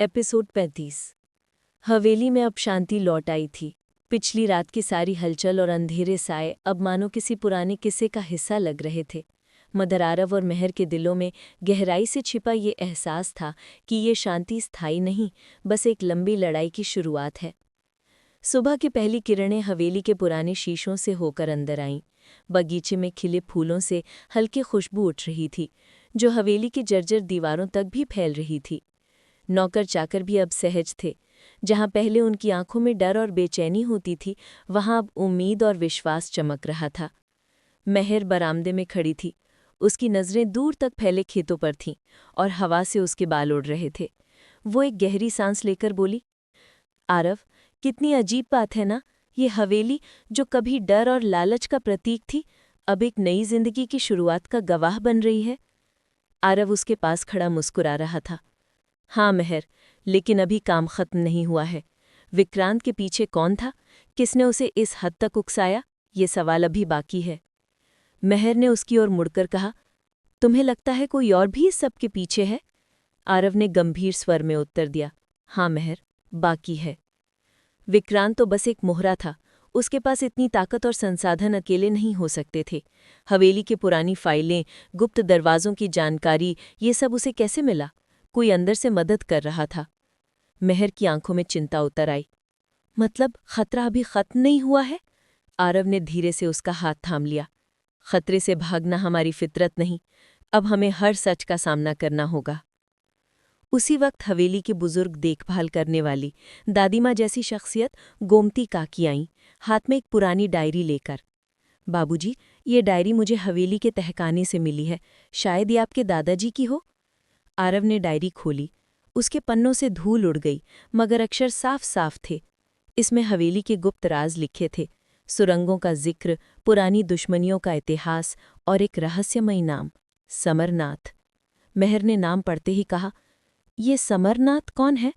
Episode 35। हवेली में अब शांति लौट आई थी। पिछली रात की सारी हलचल और अंधेरे साए अब मानो किसी पुराने किस्से का हिस्सा लग रहे थे। मदर आरव और मेहर के दिलों में गहराई से छिपा ये एहसास था कि ये शांति स्थायी नहीं, बस एक लंबी लड़ाई की शुरुआत है। सुबह की पहली किरणें हवेली के पुराने शीशों से होकर अंदर आईं। बगीचे में खिले फूलों से हल्की खुशबू उठ रही थी, जो हवेली की जर्जर दीवारों तक भी फैल रही थी। नौकर चाकर भी अब सहज थे। जहां पहले उनकी आंखों में डर और बेचैनी होती थी, वहां अब उम्मीद और विश्वास चमक रहा था। मेहर बरामदे में खड़ी थी। उसकी नज़रें दूर तक फैले खेतों पर थीं और हवा से उसके बाल उड़ रहे थे। वो एक गहरी सांस लेकर बोली, आरव, कितनी अजीब बात है ना, ये हवेली जो कभी डर और लालच का प्रतीक थी, अब एक नई जिंदगी की शुरुआत का गवाह बन रही है। आरव उसके पास खड़ा मुस्कुरा रहा था। हाँ मेहर, लेकिन अभी काम खत्म नहीं हुआ है। विक्रांत के पीछे कौन था, किसने उसे इस हद तक उकसाया, ये सवाल अभी बाकी है। मेहर ने उसकी ओर मुड़कर कहा, तुम्हें लगता है कोई और भी इस सब के पीछे है? आरव ने गंभीर स्वर में उत्तर दिया, हाँ मेहर, बाकी है। विक्रांत तो बस एक मोहरा था। उसके पास इतनी ताकत और संसाधन अकेले नहीं हो सकते थे। हवेली की पुरानी फाइलें, गुप्त दरवाजों की जानकारी, ये सब उसे कैसे मिला? कोई अंदर से मदद कर रहा था। मेहर की आंखों में चिंता उतर आई। मतलब खतरा अभी खत्म नहीं हुआ है? आरव ने धीरे से उसका हाथ थाम लिया। खतरे से भागना हमारी फितरत नहीं, अब हमें हर सच का सामना करना होगा। उसी वक्त हवेली की बुजुर्ग देखभाल करने वाली दादीमाँ जैसी शख्सियत गोमती काकी आईं, हाथ में एक पुरानी डायरी लेकर। बाबूजी, ये डायरी मुझे हवेली के तहखाने से मिली है, शायद ये आपके दादाजी की हो। आरव ने डायरी खोली। उसके पन्नों से धूल उड़ गई, मगर अक्षर साफ साफ थे। इसमें हवेली के गुप्त राज लिखे थे, सुरंगों का जिक्र, पुरानी दुश्मनियों का इतिहास और एक रहस्यमयी नाम, समरनाथ। मेहर ने नाम पढ़ते ही कहा, ये समरनाथ कौन है?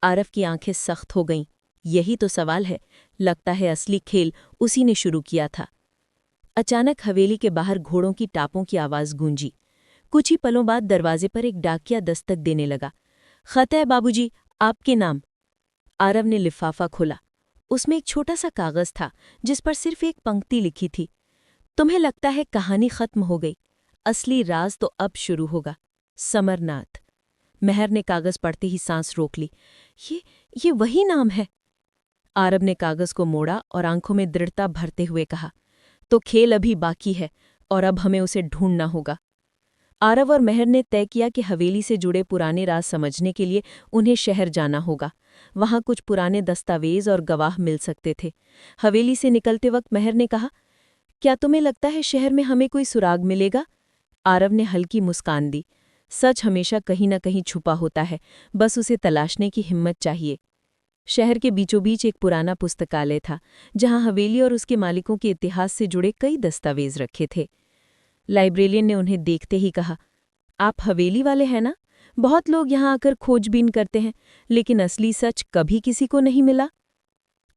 आरव की आंखें सख्त हो गईं। यही तो सवाल है। लगता है असली खेल उसी ने शुरू किया था। अचानक हवेली के बाहर घोड़ों की टापों की आवाज़ गूंजी। कुछ ही पलों बाद दरवाजे पर एक डाकिया दस्तक देने लगा। खत है बाबूजी, आपके नाम। आरव ने लिफाफा खोला। उसमें एक छोटा सा कागज था, जिस पर सिर्फ एक पंक्ति लिखी थी, तुम्हें लगता है कहानी खत्म हो गई, असली राज तो अब शुरू होगा, समरनाथ। मेहर ने कागज पढ़ते ही सांस रोक ली। ये वही नाम है। आरव ने कागज को मोड़ा और आंखों में दृढ़ता भरते हुए कहा, तो खेल अभी बाकी है और अब हमें उसे ढूंढना होगा। आरव और मेहर ने तय किया कि हवेली से जुड़े पुराने राज समझने के लिए उन्हें शहर जाना होगा। वहां कुछ पुराने दस्तावेज और गवाह मिल सकते थे। हवेली से निकलते वक्त मेहर ने कहा, क्या तुम्हें लगता है शहर में हमें कोई सुराग मिलेगा? आरव ने हल्की मुस्कान दी। सच हमेशा कहीं न कहीं छुपा होता है, बस उसे तलाशने की हिम्मत चाहिए। शहर के बीचों बीच एक पुराना पुस्तकालय था, जहां हवेली और उसके मालिकों के इतिहास से जुड़े कई दस्तावेज रखे थे। लाइब्रेरियन ने उन्हें देखते ही कहा, आप हवेली वाले हैं ना? बहुत लोग यहाँ आकर खोजबीन करते हैं, लेकिन असली सच कभी किसी को नहीं मिला।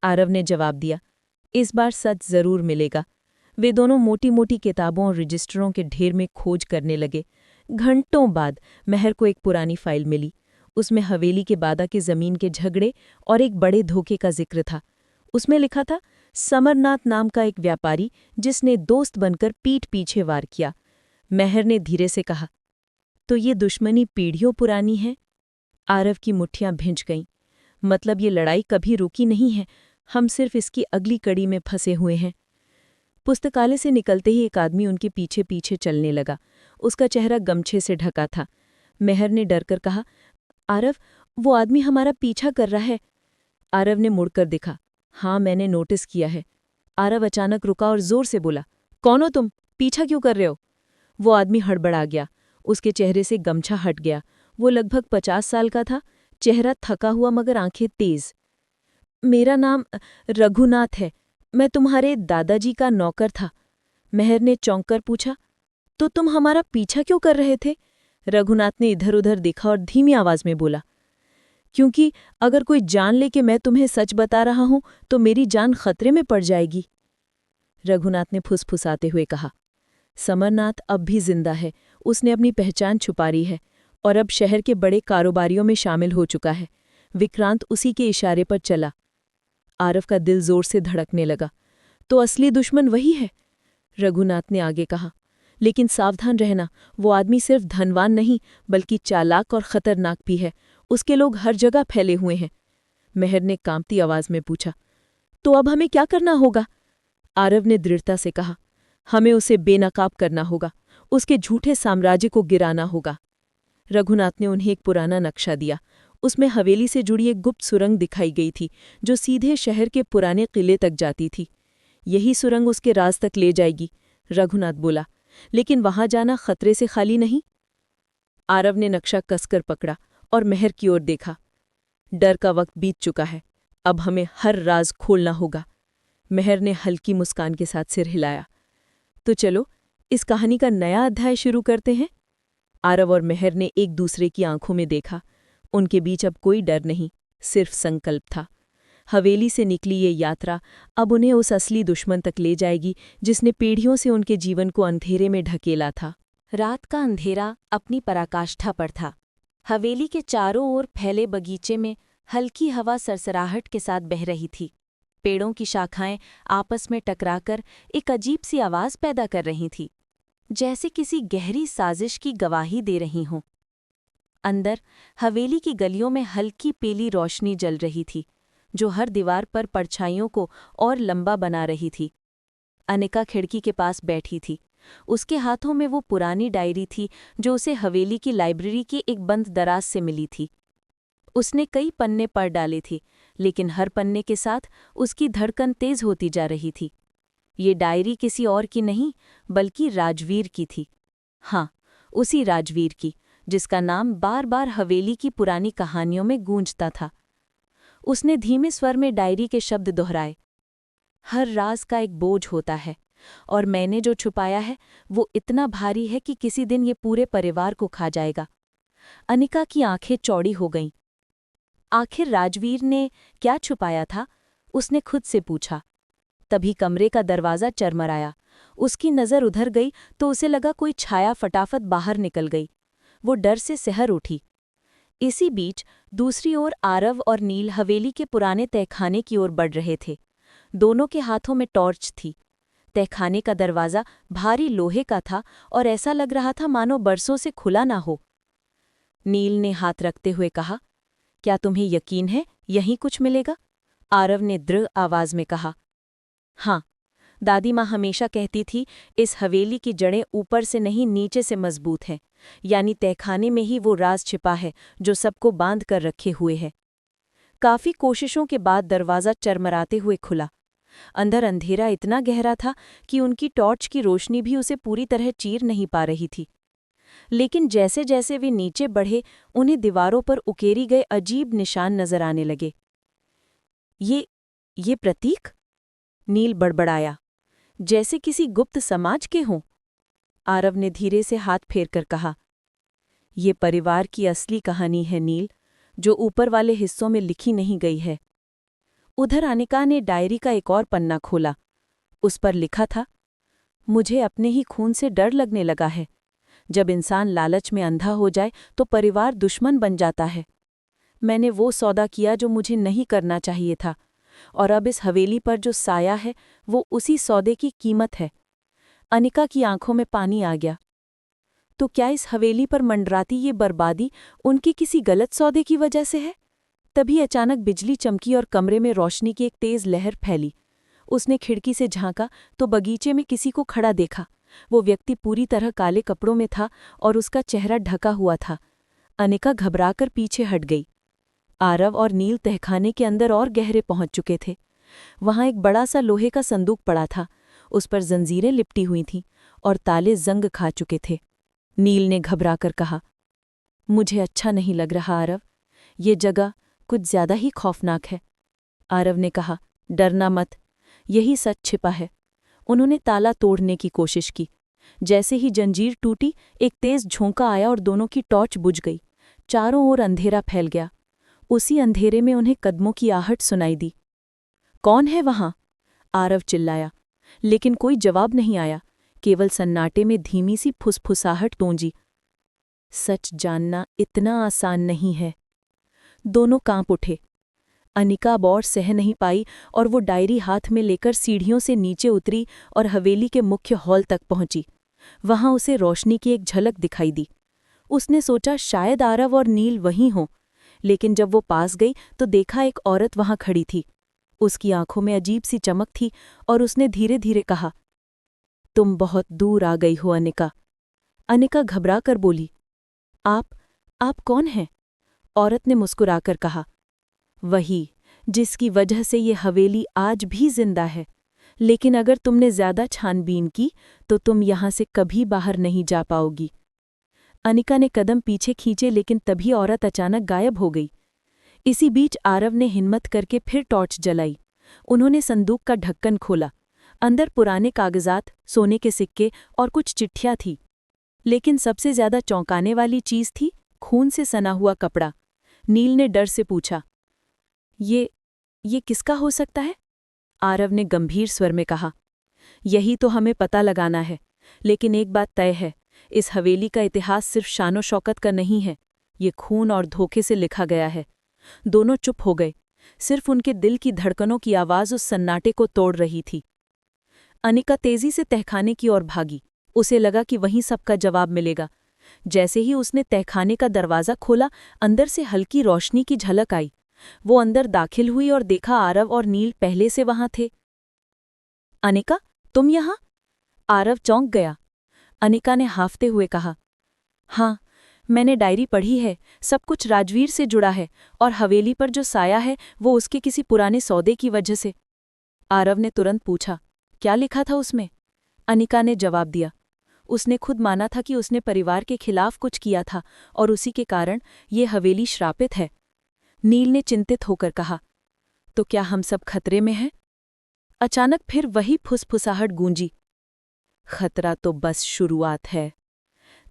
आरव ने जवाब दिया, इस बार सच जरूर मिलेगा। वे दोनों मोटी मोटी किताबों और रजिस्टरों के ढेर में खोज करने लगे। घंटों बाद मेहर को एक पुरानी फाइल मिली। उसमें हवेली के बादा के जमीन के झगड़े और एक बड़े धोखे का जिक्र था। उसमें लिखा था, समरनाथ नाम का एक व्यापारी जिसने दोस्त बनकर पीठ पीछे वार किया। मेहर ने धीरे से कहा, तो ये दुश्मनी पीढ़ियों पुरानी है? आरव की मुट्ठियां भिंच गईं। मतलब ये लड़ाई कभी रुकी नहीं है, हम सिर्फ इसकी अगली कड़ी में फंसे हुए हैं। पुस्तकालय से निकलते ही एक आदमी उनके पीछे पीछे चलने लगा। उसका चेहरा गमछे से ढका था। मेहर ने डरकर कहा, आरव, वो आदमी हमारा पीछा कर रहा है। आरव ने मुड़कर देखा। हाँ, मैंने नोटिस किया है। आरव अचानक रुका और जोर से बोला, कौन हो तुम? पीछा क्यों कर रहे हो? वो आदमी हड़बड़ा गया। उसके चेहरे से गमछा हट गया। वो लगभग 50 साल का था, चेहरा थका हुआ मगर आंखें तेज। मेरा नाम रघुनाथ है, मैं तुम्हारे दादाजी का नौकर था। मेहर ने चौंक कर पूछा, तो तुम हमारा पीछा क्यों कर रहे थे? रघुनाथ ने इधर उधर देखा और धीमी आवाज में बोला, क्योंकि अगर कोई जान ले कि मैं तुम्हें सच बता रहा हूं तो मेरी जान खतरे में पड़ जाएगी। रघुनाथ ने फुसफुसाते हुए कहा, समरनाथ अब भी जिंदा है, उसने अपनी पहचान छुपा रही है। और अब शहर के बड़े कारोबारियों में शामिल हो चुका है। विक्रांत उसी के इशारे पर चला। आरव का दिल जोर से धड़कने लगा। तो असली दुश्मन वही है, रघुनाथ ने आगे कहा। लेकिन सावधान रहना, वो आदमी सिर्फ धनवान नहीं बल्कि चालाक और खतरनाक भी है। उसके लोग हर जगह फैले हुए हैं। मेहर ने कांपती आवाज में पूछा। तो अब हमें क्या करना होगा? आरव ने दृढ़ता से कहा। हमें उसे बेनकाब करना होगा, उसके झूठे साम्राज्य को गिराना होगा। रघुनाथ ने उन्हें एक पुराना नक्शा दिया। उसमें हवेली से जुड़ी एक गुप्त सुरंग दिखाई गई थी जो सीधे शहर के पुराने किले तक जाती थी। यही सुरंग उसके राज तक ले जाएगी, रघुनाथ बोला। लेकिन वहां जाना खतरे से खाली नहीं। आरव ने नक्शा कसकर पकड़ा और मेहर की ओर देखा। डर का वक्त बीत चुका है, अब हमें हर राज खोलना होगा। मेहर ने हल्की मुस्कान के साथ सिर हिलाया। तो चलो इस कहानी का नया अध्याय शुरू करते हैं। आरव और मेहर ने एक दूसरे की आंखों में देखा। उनके बीच अब कोई डर नहीं, सिर्फ संकल्प था। हवेली से निकली ये यात्रा अब उन्हें उस असली दुश्मन तक ले जाएगी जिसने पीढ़ियों से उनके जीवन को अंधेरे में ढकेला था। रात का अंधेरा अपनी पराकाष्ठा पर था। हवेली के चारों ओर फैले बगीचे में हल्की हवा सरसराहट के साथ बह रही थी। पेड़ों की शाखाएं आपस में टकराकर एक अजीब सी आवाज पैदा कर रही थीं, जैसे किसी गहरी साजिश की गवाही दे रही हों। अंदर हवेली की गलियों में हल्की पीली रोशनी जल रही थी, जो हर दीवार पर परछाइयों को और लंबा बना रही थी। अनिका खिड़की के पास बैठी थी। उसके हाथों में वो पुरानी डायरी थी जो उसे हवेली की लाइब्रेरी के एक बंद दराज से मिली थी। उसने कई पन्ने पढ़ डाले थे, लेकिन हर पन्ने के साथ उसकी धड़कन तेज होती जा रही थी। ये डायरी किसी और की नहीं बल्कि राजवीर की थी। हाँ, उसी राजवीर की जिसका नाम बार बार हवेली की पुरानी कहानियों में गूंजता था। उसने धीमे स्वर में डायरी के शब्द दोहराए। हर राज का एक बोझ होता है, और मैंने जो छुपाया है वो इतना भारी है कि किसी दिन ये पूरे परिवार को खा जाएगा। अनिका की आंखें चौड़ी हो गईं। आखिर राजवीर ने क्या छुपाया था? उसने खुद से पूछा। तभी कमरे का दरवाज़ा चरमराया। उसकी नज़र उधर गई तो उसे लगा कोई छाया फटाफट बाहर निकल गई। वो डर से सहर उठी। इसी बीच दूसरी ओर आरव और नील हवेली के पुराने तहखाने की ओर बढ़ रहे थे। दोनों के हाथों में टॉर्च थी। तहखाने का दरवाज़ा भारी लोहे का था और ऐसा लग रहा था मानो बरसों से खुला ना हो। नील ने हाथ रखते हुए कहा, क्या तुम्हें यकीन है यहीं कुछ मिलेगा? आरव ने दृढ़ आवाज में कहा। हाँ, दादी माँ हमेशा कहती थी इस हवेली की जड़ें ऊपर से नहीं नीचे से मजबूत हैं, यानी तहखाने में ही वो राज छिपा है जो सबको बांध कर रखे हुए है। काफी कोशिशों के बाद दरवाज़ा चरमराते हुए खुला। अंदर अंधेरा इतना गहरा था कि उनकी टॉर्च की रोशनी भी उसे पूरी तरह चीर नहीं पा रही थी। लेकिन जैसे जैसे वे नीचे बढ़े उन्हें दीवारों पर उकेरी गए अजीब निशान नजर आने लगे। ये प्रतीक? नील बड़बड़ाया। जैसे किसी गुप्त समाज के हों। आरव ने धीरे से हाथ फेरकर कहा, ये परिवार की असली कहानी है नील, जो ऊपर वाले हिस्सों में लिखी नहीं गई है। उधर अनिका ने डायरी का एक और पन्ना खोला। उस पर लिखा था, मुझे अपने ही खून से डर लगने लगा है। जब इंसान लालच में अंधा हो जाए तो परिवार दुश्मन बन जाता है। मैंने वो सौदा किया जो मुझे नहीं करना चाहिए था, और अब इस हवेली पर जो साया है वो उसी सौदे की कीमत है। अनिका की आंखों में पानी आ गया। तो क्या इस हवेली पर मंडराती ये बर्बादी उनकी किसी गलत सौदे की वजह से है? तभी अचानक बिजली चमकी और कमरे में रोशनी की एक तेज लहर फैली। उसने खिड़की से झांका तो बगीचे में किसी को खड़ा देखा। वो व्यक्ति पूरी तरह काले कपड़ों में था और उसका चेहरा ढका हुआ था। अनिका घबराकर पीछे हट गई। आरव और नील तहखाने के अंदर और गहरे पहुंच चुके थे। वहां एक बड़ा सा लोहे का संदूक पड़ा था। उस पर जंजीरें लिपटी हुई थीं और ताले जंग खा चुके थे। नील ने घबराकर कहा, मुझे अच्छा नहीं लग रहा आरव, ये जगह कुछ ज्यादा ही खौफनाक है। आरव ने कहा, डरना मत, यही सच छिपा है। उन्होंने ताला तोड़ने की कोशिश की। जैसे ही जंजीर टूटी एक तेज झोंका आया और दोनों की टॉर्च बुझ गई। चारों ओर अंधेरा फैल गया। उसी अंधेरे में उन्हें कदमों की आहट सुनाई दी। कौन है वहां? आरव चिल्लाया, लेकिन कोई जवाब नहीं आया। केवल सन्नाटे में धीमी सी फुसफुसाहट गूंजी। सच जानना इतना आसान नहीं है। दोनों कांप उठे। अनिका अब और सह नहीं पाई और वो डायरी हाथ में लेकर सीढ़ियों से नीचे उतरी और हवेली के मुख्य हॉल तक पहुंची। वहां उसे रोशनी की एक झलक दिखाई दी। उसने सोचा शायद आरव और नील वहीं हों, लेकिन जब वो पास गई तो देखा एक औरत वहां खड़ी थी। उसकी आंखों में अजीब सी चमक थी और उसने धीरे धीरे कहा, तुम बहुत दूर आ गई हो अनिका। अनिका घबरा कर बोली, आप कौन हैं? औरत ने मुस्कुराकर कहा, वही जिसकी वजह से ये हवेली आज भी जिंदा है, लेकिन अगर तुमने ज्यादा छानबीन की तो तुम यहां से कभी बाहर नहीं जा पाओगी। अनिका ने कदम पीछे खींचे, लेकिन तभी औरत अचानक गायब हो गई। इसी बीच आरव ने हिम्मत करके फिर टॉर्च जलाई। उन्होंने संदूक का ढक्कन खोला। अंदर पुराने कागजात, सोने के सिक्के और कुछ चिट्ठियां थी, लेकिन सबसे ज्यादा चौंकाने वाली चीज थी खून से सना हुआ कपड़ा। नील ने डर से पूछा, ये किसका हो सकता है? आरव ने गंभीर स्वर में कहा, यही तो हमें पता लगाना है, लेकिन एक बात तय है, इस हवेली का इतिहास सिर्फ शानो शौकत का नहीं है, ये खून और धोखे से लिखा गया है। दोनों चुप हो गए। सिर्फ उनके दिल की धड़कनों की आवाज उस सन्नाटे को तोड़ रही थी। अनिका तेजी से तहखाने की ओर भागी। उसे लगा कि वहीं सबका जवाब मिलेगा। जैसे ही उसने तहखाने का दरवाज़ा खोला, अंदर से हल्की रोशनी की झलक आई। वो अंदर दाखिल हुई और देखा आरव और नील पहले से वहां थे। अनिका, तुम यहाँ? आरव चौंक गया। अनिका ने हाफते हुए कहा, हाँ, मैंने डायरी पढ़ी है, सब कुछ राजवीर से जुड़ा है और हवेली पर जो साया है वो उसके किसी पुराने सौदे की वजह से। आरव ने तुरंत पूछा, क्या लिखा था उसमें? अनिका ने जवाब दिया, उसने खुद माना था कि उसने परिवार के खिलाफ कुछ किया था और उसी के कारण ये हवेली श्रापित है। नील ने चिंतित होकर कहा, तो क्या हम सब खतरे में हैं? अचानक फिर वही फुसफुसाहट गूंजी, खतरा तो बस शुरुआत है।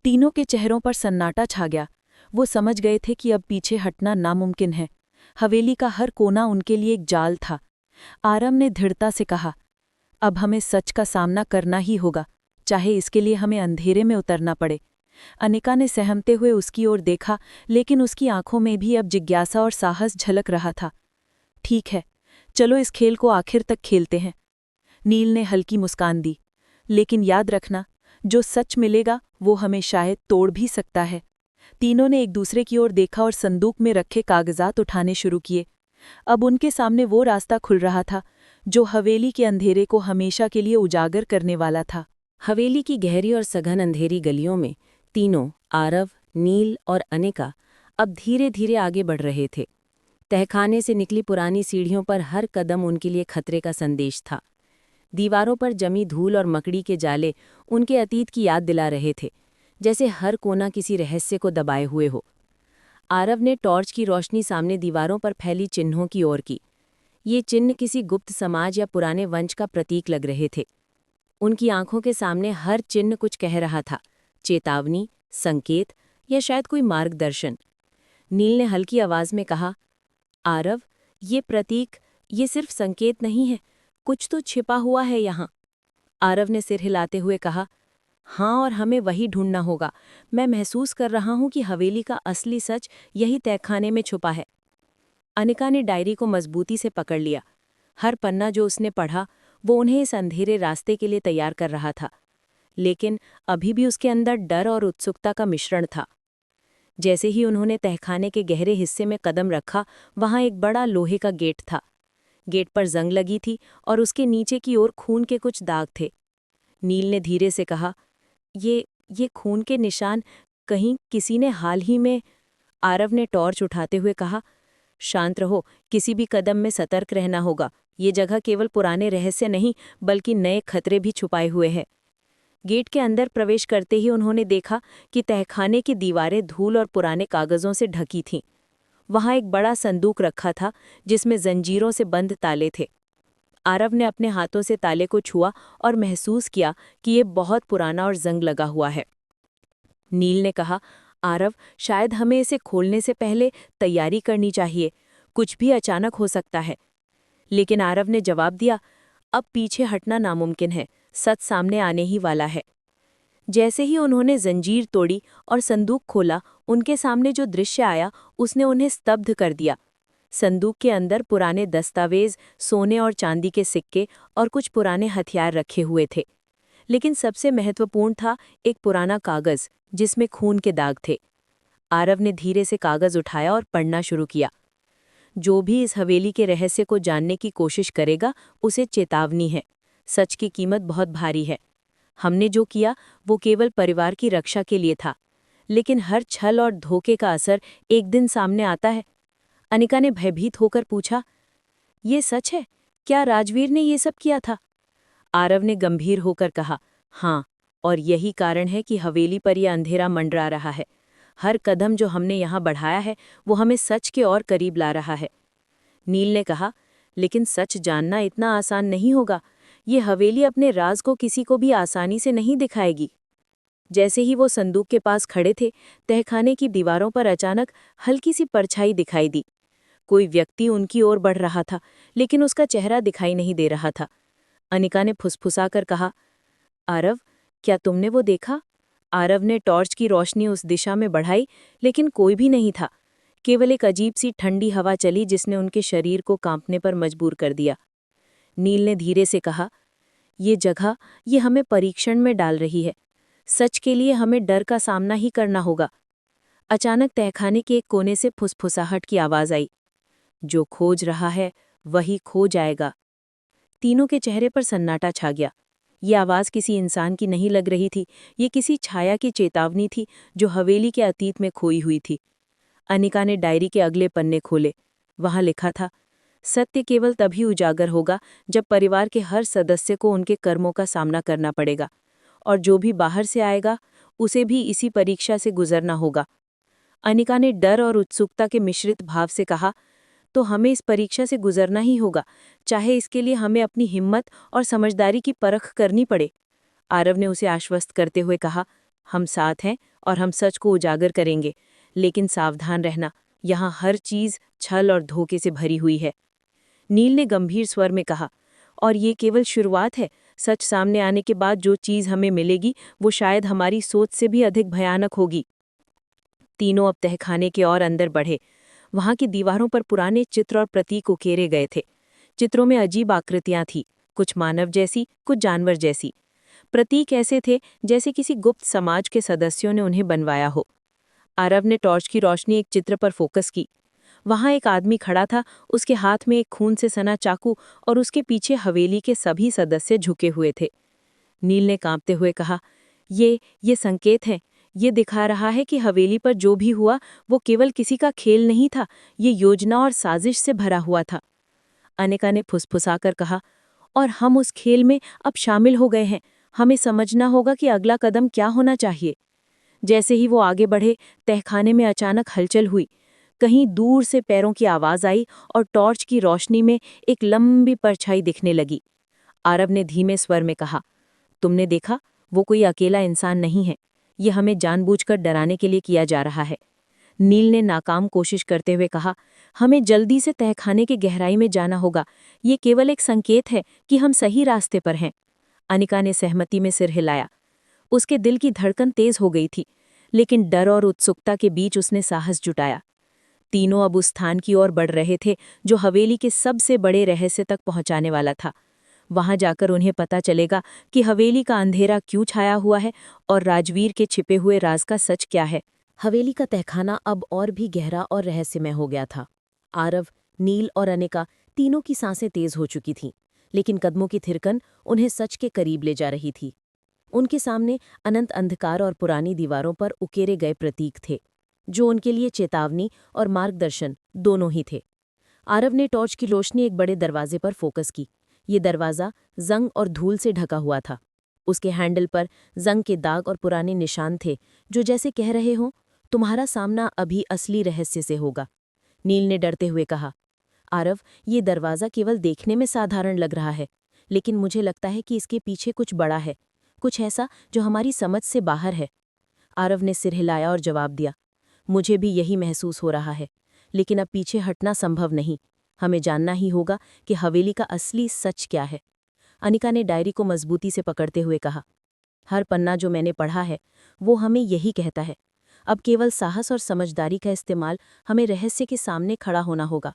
तीनों के चेहरों पर सन्नाटा छा गया। वो समझ गए थे कि अब पीछे हटना नामुमकिन है। हवेली का हर कोना उनके लिए एक जाल था। आरव ने दृढ़ता से कहा, अब हमें सच का सामना करना ही होगा, चाहे इसके लिए हमें अंधेरे में उतरना पड़े। अनिका ने सहमते हुए उसकी ओर देखा, लेकिन उसकी आंखों में भी अब जिज्ञासा और साहस झलक रहा था। ठीक है, चलो इस खेल को आखिर तक खेलते हैं। नील ने हल्की मुस्कान दी, लेकिन याद रखना, जो सच मिलेगा वो हमें शायद तोड़ भी सकता है। तीनों ने एक दूसरे की ओर देखा और संदूक में रखे कागजात उठाने शुरू किए। अब उनके सामने वो रास्ता खुल रहा था जो हवेली के अंधेरे को हमेशा के लिए उजागर करने वाला था। हवेली की गहरी और सघन अंधेरी गलियों में तीनों, आरव, नील और अनिका, अब धीरे धीरे आगे बढ़ रहे थे। तहखाने से निकली पुरानी सीढ़ियों पर हर कदम उनके लिए खतरे का संदेश था। दीवारों पर जमी धूल और मकड़ी के जाले उनके अतीत की याद दिला रहे थे, जैसे हर कोना किसी रहस्य को दबाए हुए हो। आरव ने टॉर्च की रोशनी सामने दीवारों पर फैली चिन्हों की ओर की। ये चिन्ह किसी गुप्त समाज या पुराने वंश का प्रतीक लग रहे थे। उनकी आंखों के सामने हर चिन्ह कुछ कह रहा था, चेतावनी, संकेत या शायद कोई मार्गदर्शन। नील ने हल्की आवाज में कहा, आरव, ये प्रतीक, ये सिर्फ संकेत नहीं है, कुछ तो छिपा हुआ है यहाँ। आरव ने सिर हिलाते हुए कहा, हाँ, और हमें वही ढूंढना होगा। मैं महसूस कर रहा हूं कि हवेली का असली सच यही तहखाने में छुपा है। अनिका ने डायरी को मजबूती से पकड़ लिया। हर पन्ना जो उसने पढ़ा वो उन्हें इस अंधेरे रास्ते के लिए तैयार कर रहा था, लेकिन अभी भी उसके अंदर डर और उत्सुकता का मिश्रण था। जैसे ही उन्होंने तहखाने के गहरे हिस्से में कदम रखा, वहां एक बड़ा लोहे का गेट था। गेट पर जंग लगी थी और उसके नीचे की ओर खून के कुछ दाग थे। नील ने धीरे से कहा, ये खून के निशान, कहीं किसी ने हाल ही में। आरव ने टॉर्च उठाते हुए कहा, शांत रहो, किसी भी कदम में सतर्क रहना होगा। ये जगह केवल पुराने रहस्य नहीं बल्कि नए खतरे भी छुपाए हुए हैं। गेट के अंदर प्रवेश करते ही उन्होंने देखा कि तहखाने की दीवारें धूल और पुराने कागजों से ढकी थीं। वहां एक बड़ा संदूक रखा था जिसमें जंजीरों से बंद ताले थे। आरव ने अपने हाथों से ताले को छुआ और महसूस किया कि ये बहुत पुराना और जंग लगा हुआ है। नील ने कहा, आरव, शायद हमें इसे खोलने से पहले तैयारी करनी चाहिए, कुछ भी अचानक हो सकता है। लेकिन आरव ने जवाब दिया, अब पीछे हटना नामुमकिन है, सच सामने आने ही वाला है। जैसे ही उन्होंने जंजीर तोड़ी और संदूक खोला, उनके सामने जो दृश्य आया उसने उन्हें स्तब्ध कर दिया। संदूक के अंदर पुराने दस्तावेज, सोने और चांदी के सिक्के और कुछ पुराने हथियार रखे हुए थे। लेकिन सबसे महत्वपूर्ण था एक पुराना कागज जिसमें खून के दाग थे। आरव ने धीरे से कागज उठाया और पढ़ना शुरू किया। जो भी इस हवेली के रहस्य को जानने की कोशिश करेगा, उसे चेतावनी है। सच की कीमत बहुत भारी है। हमने जो किया वो केवल परिवार की रक्षा के लिए था, लेकिन हर छल और धोखे का असर एक दिन सामने आता है। अनिका ने भयभीत होकर पूछा, ये सच है? क्या राजवीर ने ये सब किया था? आरव ने गंभीर होकर कहा, हाँ, और यही कारण है कि हवेली पर यह अंधेरा मंडरा रहा है। हर कदम जो हमने यहाँ बढ़ाया है वो हमें सच के और करीब ला रहा है। नील ने कहा, लेकिन सच जानना इतना आसान नहीं होगा। ये हवेली अपने राज को किसी को भी आसानी से नहीं दिखाएगी। जैसे ही वो संदूक के पास खड़े थे, तहखाने की दीवारों पर अचानक हल्की सी परछाई दिखाई दी। कोई व्यक्ति उनकी ओर बढ़ रहा था, लेकिन उसका चेहरा दिखाई नहीं दे रहा था। अनिका ने फुसफुसाकर कहा, आरव, क्या तुमने वो देखा? आरव ने टॉर्च की रोशनी उस दिशा में बढ़ाई, लेकिन कोई भी नहीं था। केवल एक अजीब सी ठंडी हवा चली जिसने उनके शरीर को कांपने पर मजबूर कर दिया। नील ने धीरे से कहा, ये हमें परीक्षण में डाल रही है। सच के लिए हमें डर का सामना ही करना होगा। अचानक तहखाने के एक कोने से फुसफुसाहट की आवाज आई, जो खोज रहा है वही खो जाएगा। तीनों के चेहरे पर सन्नाटा छा गया। ये आवाज किसी इंसान की नहीं लग रही थी, ये किसी छाया की चेतावनी थी जो हवेली के अतीत में खोई हुई थी। अनिका ने डायरी के अगले पन्ने खोले। वहां लिखा था, सत्य केवल तभी उजागर होगा जब परिवार के हर सदस्य को उनके कर्मों का सामना करना पड़ेगा, और जो भी बाहर से आएगा उसे भी इसी परीक्षा से गुजरना होगा। अनिका ने डर और उत्सुकता के मिश्रित भाव से कहा, तो हमें इस परीक्षा से गुजरना ही होगा, चाहे इसके लिए हमें अपनी हिम्मत और समझदारी की परख करनी पड़े। आरव ने उसे आश्वस्त करते हुए कहा, हम साथ हैं और हम सच को उजागर करेंगे, लेकिन सावधान रहना, यहाँ हर चीज छल और धोखे से भरी हुई है। नील ने गंभीर स्वर में कहा, और ये केवल शुरुआत है। सच सामने आने के बाद जो चीज हमें मिलेगी वो शायद हमारी सोच से भी अधिक भयानक होगी। तीनों अब तहखाने के और अंदर बढ़े। वहां की दीवारों पर पुराने चित्र और प्रतीक उकेरे गए थे। चित्रों में अजीब आकृतियां थीं, कुछ मानव जैसी, कुछ जानवर जैसी। प्रतीक ऐसे थे जैसे किसी गुप्त समाज के सदस्यों ने उन्हें बनवाया हो। आरव ने टॉर्च की रोशनी एक चित्र पर फोकस की। वहां एक आदमी खड़ा था, उसके हाथ में एक खून से सना चाकू, और उसके पीछे हवेली के सभी सदस्य झुके हुए थे। नील ने कांपते हुए कहा, ये संकेत हैं। ये दिखा रहा है कि हवेली पर जो भी हुआ वो केवल किसी का खेल नहीं था, ये योजना और साजिश से भरा हुआ था। अनिका ने फुसफुसाकर कहा, और हम उस खेल में अब शामिल हो गए हैं। हमें समझना होगा कि अगला कदम क्या होना चाहिए। जैसे ही वो आगे बढ़े, तहखाने में अचानक हलचल हुई। कहीं दूर से पैरों की आवाज आई और टॉर्च की रोशनी में एक लंबी परछाई दिखने लगी। आरव ने धीमे स्वर में कहा, तुमने देखा? वो कोई अकेला इंसान नहीं है। ये हमें जानबूझकर डराने के लिए किया जा रहा है। नील ने नाकाम कोशिश करते हुए कहा, हमें जल्दी से तहखाने की गहराई में जाना होगा। ये केवल एक संकेत है कि हम सही रास्ते पर हैं। अनिका ने सहमति में सिर हिलाया। उसके दिल की धड़कन तेज हो गई थी, लेकिन डर और उत्सुकता के बीच उसने साहस जुटाया। तीनों अब उस स्थान की ओर बढ़ रहे थे जो हवेली के सबसे बड़े रहस्य तक पहुंचाने वाला था। वहां जाकर उन्हें पता चलेगा कि हवेली का अंधेरा क्यों छाया हुआ है और राजवीर के छिपे हुए राज का सच क्या है। हवेली का तहखाना अब और भी गहरा और रहस्यमय हो गया था। आरव, नील और अनिका तीनों की सांसें तेज हो चुकी थीं, लेकिन कदमों की थिरकन उन्हें सच के करीब ले जा रही थी। उनके सामने अनंत अंधकार और पुरानी दीवारों पर उकेरे गए प्रतीक थे, जो उनके लिए चेतावनी और मार्गदर्शन दोनों ही थे। आरव ने टॉर्च की रोशनी एक बड़े दरवाजे पर फोकस की। ये दरवाज़ा जंग और धूल से ढका हुआ था। उसके हैंडल पर जंग के दाग और पुराने निशान थे, जो जैसे कह रहे हों, तुम्हारा सामना अभी असली रहस्य से होगा। नील ने डरते हुए कहा, आरव, ये दरवाज़ा केवल देखने में साधारण लग रहा है, लेकिन मुझे लगता है कि इसके पीछे कुछ बड़ा है, कुछ ऐसा जो हमारी समझ से बाहर है। आरव ने सिर हिलाया और जवाब दिया, मुझे भी यही महसूस हो रहा है, लेकिन अब पीछे हटना संभव नहीं। हमें जानना ही होगा कि हवेली का असली सच क्या है। अनिका ने डायरी को मजबूती से पकड़ते हुए कहा, हर पन्ना जो मैंने पढ़ा है वो हमें यही कहता है। अब केवल साहस और समझदारी का इस्तेमाल हमें रहस्य के सामने खड़ा होना होगा।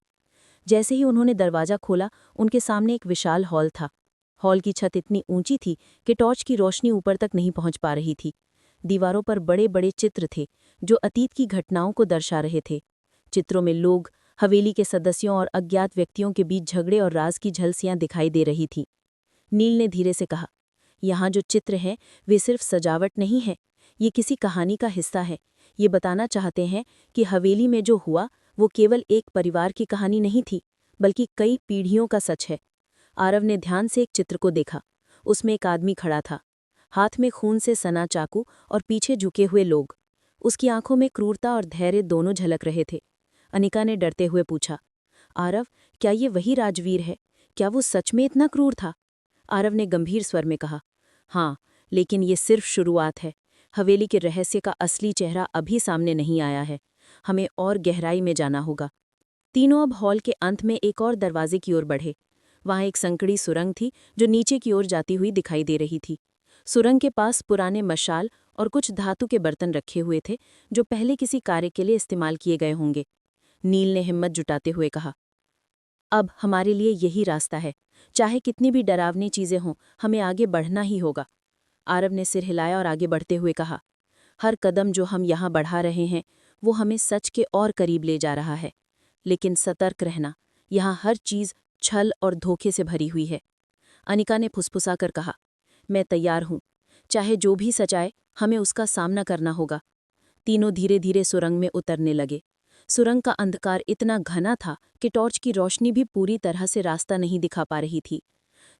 जैसे ही उन्होंने दरवाज़ा खोला, उनके सामने एक विशाल हॉल था। हॉल की छत इतनी ऊंची थी कि टॉर्च की रोशनी ऊपर तक नहीं पहुंच पा रही थी। दीवारों पर बड़े बड़े चित्र थे जो अतीत की घटनाओं को दर्शा रहे थे। चित्रों में लोग, हवेली के सदस्यों और अज्ञात व्यक्तियों के बीच झगड़े और राज की झलसियां दिखाई दे रही थीं। नील ने धीरे से कहा, यहाँ जो चित्र हैं वे सिर्फ सजावट नहीं है, ये किसी कहानी का हिस्सा है। ये बताना चाहते हैं कि हवेली में जो हुआ वो केवल एक परिवार की कहानी नहीं थी, बल्कि कई पीढ़ियों का सच है। आरव ने ध्यान से एक चित्र को देखा। उसमें एक आदमी खड़ा था, हाथ में खून से सना चाकू और पीछे झुके हुए लोग। उसकी आंखों में क्रूरता और धैर्य दोनों झलक रहे थे। अनिका ने डरते हुए पूछा, आरव, क्या ये वही राजवीर है? क्या वो सच में इतना क्रूर था? आरव ने गंभीर स्वर में कहा, हाँ, लेकिन ये सिर्फ शुरुआत है। हवेली के रहस्य का असली चेहरा अभी सामने नहीं आया है। हमें और गहराई में जाना होगा। तीनों अब हॉल के अंत में एक और दरवाजे की ओर बढ़े। वहां एक संकड़ी सुरंग थी जो नीचे की ओर जाती हुई दिखाई दे रही थी। सुरंग के पास पुराने मशाल और कुछ धातु के बर्तन रखे हुए थे जो पहले किसी कार्य के लिए इस्तेमाल किए गए होंगे। नील ने हिम्मत जुटाते हुए कहा, अब हमारे लिए यही रास्ता है। चाहे कितनी भी डरावनी चीजें हों, हमें आगे बढ़ना ही होगा। आरव ने सिर हिलाया और आगे बढ़ते हुए कहा, हर कदम जो हम यहाँ बढ़ा रहे हैं वो हमें सच के और करीब ले जा रहा है। लेकिन सतर्क रहना, यहाँ हर चीज़ छल और धोखे से भरी हुई है। अनिका ने फुसफुसाकर कहा, मैं तैयार हूँ। चाहे जो भी सच आए, हमें उसका सामना करना होगा। तीनों धीरे धीरे सुरंग में उतरने लगे। सुरंग का अंधकार इतना घना था कि टॉर्च की रोशनी भी पूरी तरह से रास्ता नहीं दिखा पा रही थी।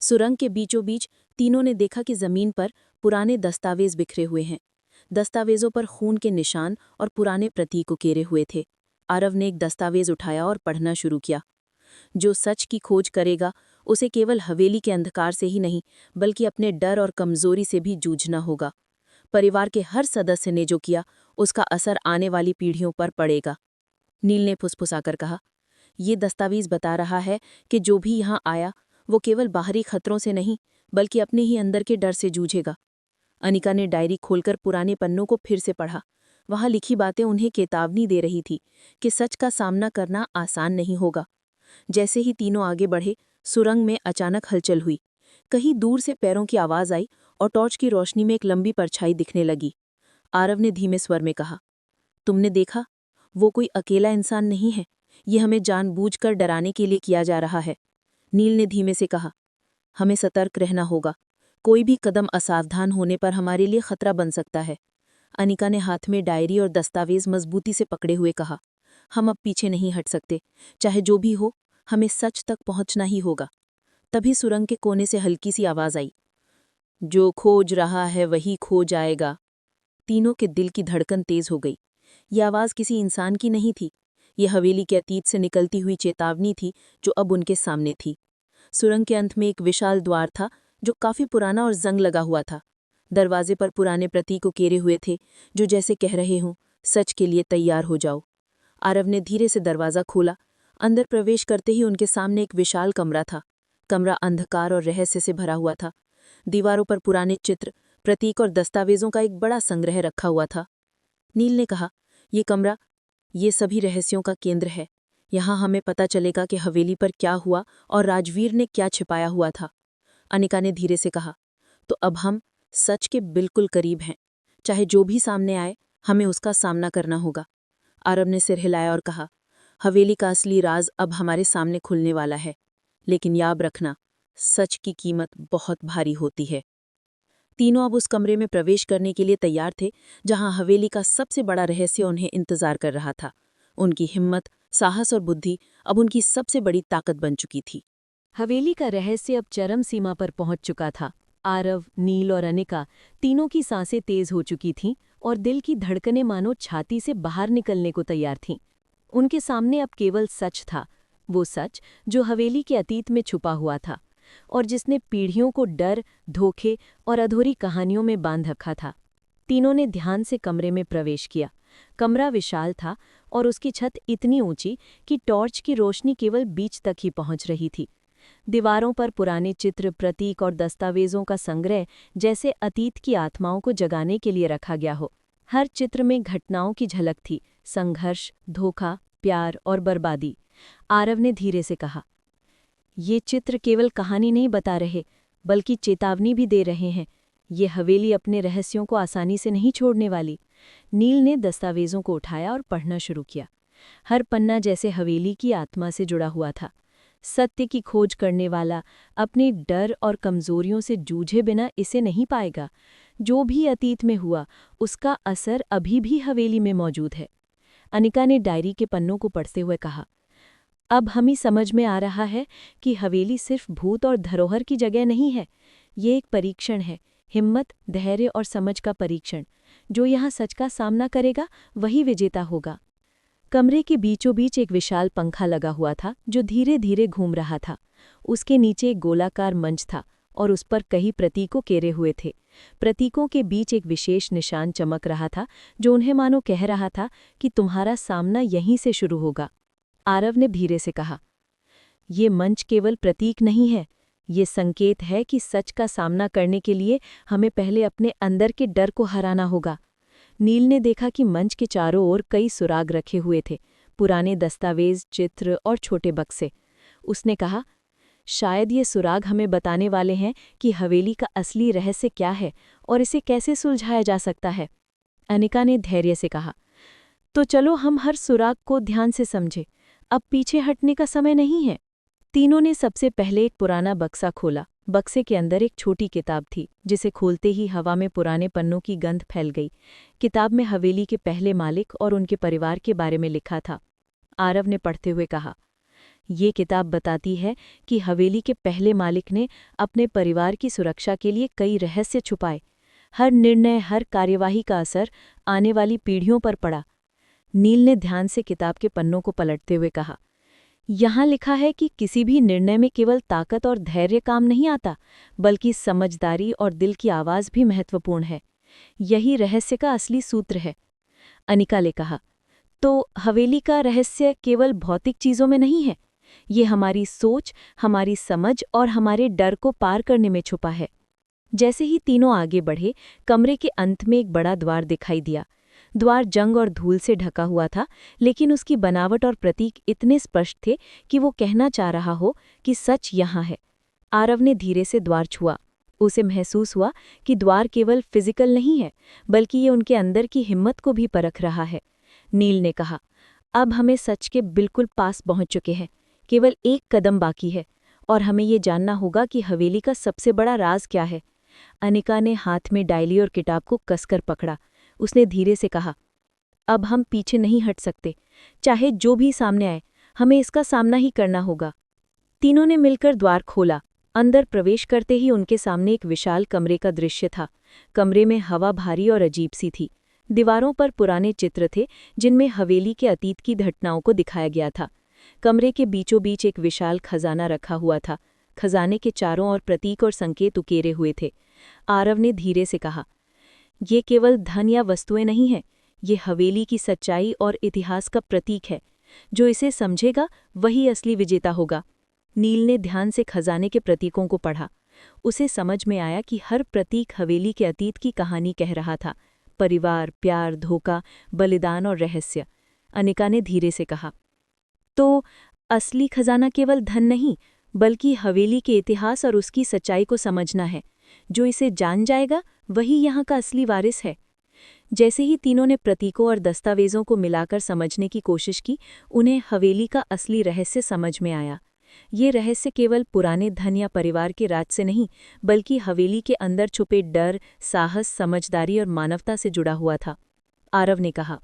सुरंग के बीचों बीच तीनों ने देखा कि जमीन पर पुराने दस्तावेज बिखरे हुए हैं। दस्तावेजों पर खून के निशान और पुराने प्रतीक उकेरे हुए थे। आरव ने एक दस्तावेज उठाया और पढ़ना शुरू किया। जो सच की खोज करेगा उसे केवल हवेली के अंधकार से ही नहीं, बल्कि अपने डर और कमजोरी से भी जूझना होगा। परिवार के हर सदस्य ने जो किया उसका असर आने वाली पीढ़ियों पर पड़ेगा। नील ने फुसफुसाकर कहा, ये दस्तावेज बता रहा है कि जो भी यहाँ आया वो केवल बाहरी खतरों से नहीं, बल्कि अपने ही अंदर के डर से जूझेगा। अनिका ने डायरी खोलकर पुराने पन्नों को फिर से पढ़ा। वहां लिखी बातें उन्हें चेतावनी दे रही थी कि सच का सामना करना आसान नहीं होगा। जैसे ही तीनों आगे बढ़े, सुरंग में अचानक हलचल हुई। कहीं दूर से पैरों की आवाज आई और टॉर्च की रोशनी में एक लंबी परछाई दिखने लगी। आरव ने धीमे स्वर में कहा, तुमने देखा? वो कोई अकेला इंसान नहीं है। ये हमें जानबूझकर डराने के लिए किया जा रहा है। नील ने धीमे से कहा, हमें सतर्क रहना होगा। कोई भी कदम असावधान होने पर हमारे लिए खतरा बन सकता है। अनिका ने हाथ में डायरी और दस्तावेज मजबूती से पकड़े हुए कहा, हम अब पीछे नहीं हट सकते। चाहे जो भी हो, हमें सच तक पहुंचना ही होगा। तभी सुरंग के कोने से हल्की सी आवाज आई, जो खोज रहा है वही खो जाएगा। तीनों के दिल की धड़कन तेज हो गई। ये आवाज किसी इंसान की नहीं थी। ये हवेली के अतीत से निकलती हुई चेतावनी थी जो अब उनके सामने थी। सुरंग के अंत में एक विशाल द्वार था जो काफी पुराना और जंग लगा हुआ था। दरवाजे पर पुराने प्रतीक उकेरे हुए थे जो जैसे कह रहे हों, सच के लिए तैयार हो जाओ। आरव ने धीरे से दरवाज़ा खोला। अंदर प्रवेश करते ही उनके सामने एक विशाल कमरा था। कमरा अंधकार और रहस्य से भरा हुआ था। दीवारों पर पुराने चित्र, प्रतीक और दस्तावेजों का एक बड़ा संग्रह रखा हुआ था। नील ने कहा, ये कमरा, ये सभी रहस्यों का केंद्र है। यहाँ हमें पता चलेगा कि हवेली पर क्या हुआ और राजवीर ने क्या छिपाया हुआ था। अनिका ने धीरे से कहा, तो अब हम सच के बिल्कुल करीब हैं। चाहे जो भी सामने आए, हमें उसका सामना करना होगा। आरव ने सिर हिलाया और कहा, हवेली का असली राज अब हमारे सामने खुलने वाला है। लेकिन याद रखना, सच की कीमत बहुत भारी होती है। तीनों अब उस कमरे में प्रवेश करने के लिए तैयार थे जहां हवेली का सबसे बड़ा रहस्य उन्हें इंतजार कर रहा था। उनकी हिम्मत, साहस और बुद्धि अब उनकी सबसे बड़ी ताकत बन चुकी थी। हवेली का रहस्य अब चरम सीमा पर पहुंच चुका था। आरव, नील और अनिका तीनों की सांसें तेज हो चुकी थीं और दिल की धड़कनें मानो छाती से बाहर निकलने को तैयार थीं। उनके सामने अब केवल सच था, वो सच जो हवेली के अतीत में छुपा हुआ था और जिसने पीढ़ियों को डर, धोखे और अधूरी कहानियों में बांध रखा था। तीनों ने ध्यान से कमरे में प्रवेश किया। कमरा विशाल था और उसकी छत इतनी ऊंची कि टॉर्च की रोशनी केवल बीच तक ही पहुंच रही थी। दीवारों पर पुराने चित्र, प्रतीक और दस्तावेजों का संग्रह जैसे अतीत की आत्माओं को जगाने के लिए रखा गया हो। हर चित्र में घटनाओं की झलक थी, संघर्ष, धोखा, प्यार और बर्बादी। आरव ने धीरे से कहा, ये चित्र केवल कहानी नहीं बता रहे, बल्कि चेतावनी भी दे रहे हैं। ये हवेली अपने रहस्यों को आसानी से नहीं छोड़ने वाली। नील ने दस्तावेजों को उठाया और पढ़ना शुरू किया। हर पन्ना जैसे हवेली की आत्मा से जुड़ा हुआ था। सत्य की खोज करने वाला अपने डर और कमजोरियों से जूझे बिना इसे नहीं पाएगा। जो भी अतीत में हुआ, उसका असर अभी भी हवेली में मौजूद है। अनिका ने डायरी के पन्नों को पढ़ते हुए कहा, अब हमें समझ में आ रहा है कि हवेली सिर्फ भूत और धरोहर की जगह नहीं है। ये एक परीक्षण है, हिम्मत, धैर्य और समझ का परीक्षण। जो यहाँ सच का सामना करेगा, वही विजेता होगा। कमरे के बीचों बीच एक विशाल पंखा लगा हुआ था, जो धीरे धीरे घूम रहा था। उसके नीचे एक गोलाकार मंच था और उस पर कई प्रतीकों केरे हुए थे। प्रतीकों के बीच एक विशेष निशान चमक रहा था, जो उन्हें मानो कह रहा था कि तुम्हारा सामना यहीं से शुरू होगा। आरव ने धीरे से कहा, ये मंच केवल प्रतीक नहीं है, ये संकेत है कि सच का सामना करने के लिए हमें पहले अपने अंदर के डर को हराना होगा। नील ने देखा कि मंच के चारों ओर कई सुराग रखे हुए थे, पुराने दस्तावेज, चित्र और छोटे बक्से। उसने कहा, शायद ये सुराग हमें बताने वाले हैं कि हवेली का असली रहस्य क्या है और इसे कैसे सुलझाया जा सकता है। अनिका ने धैर्य से कहा, तो चलो हम हर सुराग को ध्यान से समझें। अब पीछे हटने का समय नहीं है। तीनों ने सबसे पहले एक पुराना बक्सा खोला। बक्से के अंदर एक छोटी किताब थी, जिसे खोलते ही हवा में पुराने पन्नों की गंध फैल गई। किताब में हवेली के पहले मालिक और उनके परिवार के बारे में लिखा था। आरव ने पढ़ते हुए कहा, ये किताब बताती है कि हवेली के पहले मालिक ने अपने परिवार की सुरक्षा के लिए कई रहस्य छुपाए। हर निर्णय, हर कार्यवाही का असर आने वाली पीढ़ियों पर पड़ा। नील ने ध्यान से किताब के पन्नों को पलटते हुए कहा, यहाँ लिखा है कि किसी भी निर्णय में केवल ताकत और धैर्य काम नहीं आता, बल्कि समझदारी और दिल की आवाज़ भी महत्वपूर्ण है। यही रहस्य का असली सूत्र है। अनिका ने कहा, तो हवेली का रहस्य केवल भौतिक चीज़ों में नहीं है, ये हमारी सोच, हमारी समझ और हमारे डर को पार करने में छुपा है। जैसे ही तीनों आगे बढ़े, कमरे के अंत में एक बड़ा द्वार दिखाई दिया। द्वार जंग और धूल से ढका हुआ था, लेकिन उसकी बनावट और प्रतीक इतने स्पष्ट थे कि वो कहना चाह रहा हो कि सच यहाँ है। आरव ने धीरे से द्वार छुआ। उसे महसूस हुआ कि द्वार केवल फिजिकल नहीं है, बल्कि ये उनके अंदर की हिम्मत को भी परख रहा है। नील ने कहा, अब हमें सच के बिल्कुल पास पहुंच चुके हैं। केवल एक कदम बाकी है और हमें ये जानना होगा कि हवेली का सबसे बड़ा राज क्या है। अनिका ने हाथ में डायरी और किताब को कसकर पकड़ा। उसने धीरे से कहा, अब हम पीछे नहीं हट सकते। चाहे जो भी सामने आए, हमें इसका सामना ही करना होगा। तीनों ने मिलकर द्वार खोला। अंदर प्रवेश करते ही उनके सामने एक विशाल कमरे का दृश्य था। कमरे में हवा भारी और अजीब सी थी। दीवारों पर पुराने चित्र थे, जिनमें हवेली के अतीत की घटनाओं को दिखाया गया था। कमरे के बीचों बीच एक विशाल खजाना रखा हुआ था। खजाने के चारों ओर प्रतीक और संकेत उकेरे हुए थे। आरव ने धीरे से कहा, ये केवल धन या वस्तुएं नहीं हैं, ये हवेली की सच्चाई और इतिहास का प्रतीक है। जो इसे समझेगा, वही असली विजेता होगा। नील ने ध्यान से खजाने के प्रतीकों को पढ़ा। उसे समझ में आया कि हर प्रतीक हवेली के अतीत की कहानी कह रहा था। परिवार, प्यार, धोखा, बलिदान और रहस्य। अनिका ने धीरे से कहा, तो असली खजाना केवल धन नहीं, बल्कि हवेली के इतिहास और उसकी सच्चाई को समझना है। जो इसे जान जाएगा, वही यहाँ का असली वारिस है। जैसे ही तीनों ने प्रतीकों और दस्तावेजों को मिलाकर समझने की कोशिश की, उन्हें हवेली का असली रहस्य समझ में आया। ये रहस्य केवल पुराने धन या परिवार के राज से नहीं, बल्कि हवेली के अंदर छुपे डर, साहस, समझदारी और मानवता से जुड़ा हुआ था। आरव ने कहा,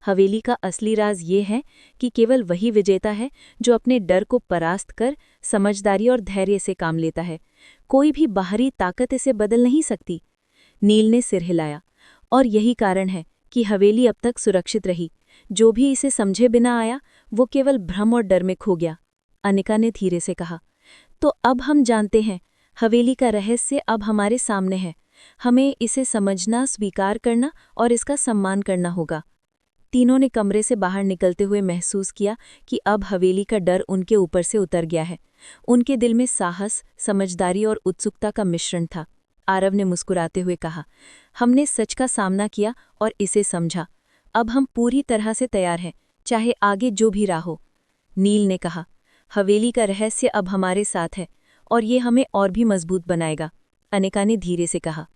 हवेली का असली राज ये है कि केवल वही विजेता है जो अपने डर को परास्त कर समझदारी और धैर्य से काम लेता है। कोई भी बाहरी ताकत इसे बदल नहीं सकती। नील ने सिर हिलाया, और यही कारण है कि हवेली अब तक सुरक्षित रही। जो भी इसे समझे बिना आया, वो केवल भ्रम और डर में खो गया। अनिका ने धीरे से कहा, तो अब हम जानते हैं, हवेली का रहस्य अब हमारे सामने है। हमें इसे समझना, स्वीकार करना और इसका सम्मान करना होगा। तीनों ने कमरे से बाहर निकलते हुए महसूस किया कि अब हवेली का डर उनके ऊपर से उतर गया है। उनके दिल में साहस, समझदारी और उत्सुकता का मिश्रण था। आरव ने मुस्कुराते हुए कहा, हमने सच का सामना किया और इसे समझा। अब हम पूरी तरह से तैयार हैं, चाहे आगे जो भी राह हो। नील ने कहा, हवेली का रहस्य अब हमारे साथ है और ये हमें और भी मजबूत बनाएगा। अनिका ने धीरे से कहा,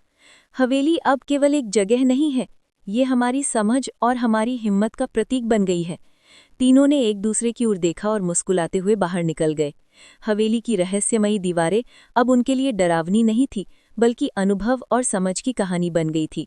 हवेली अब केवल एक जगह नहीं है, ये हमारी समझ और हमारी हिम्मत का प्रतीक बन गई है। तीनों ने एक दूसरे की ओर देखा और मुस्कुराते हुए बाहर निकल गए। हवेली की रहस्यमयी दीवारें अब उनके लिए डरावनी नहीं थी, बल्कि अनुभव और समझ की कहानी बन गई थी।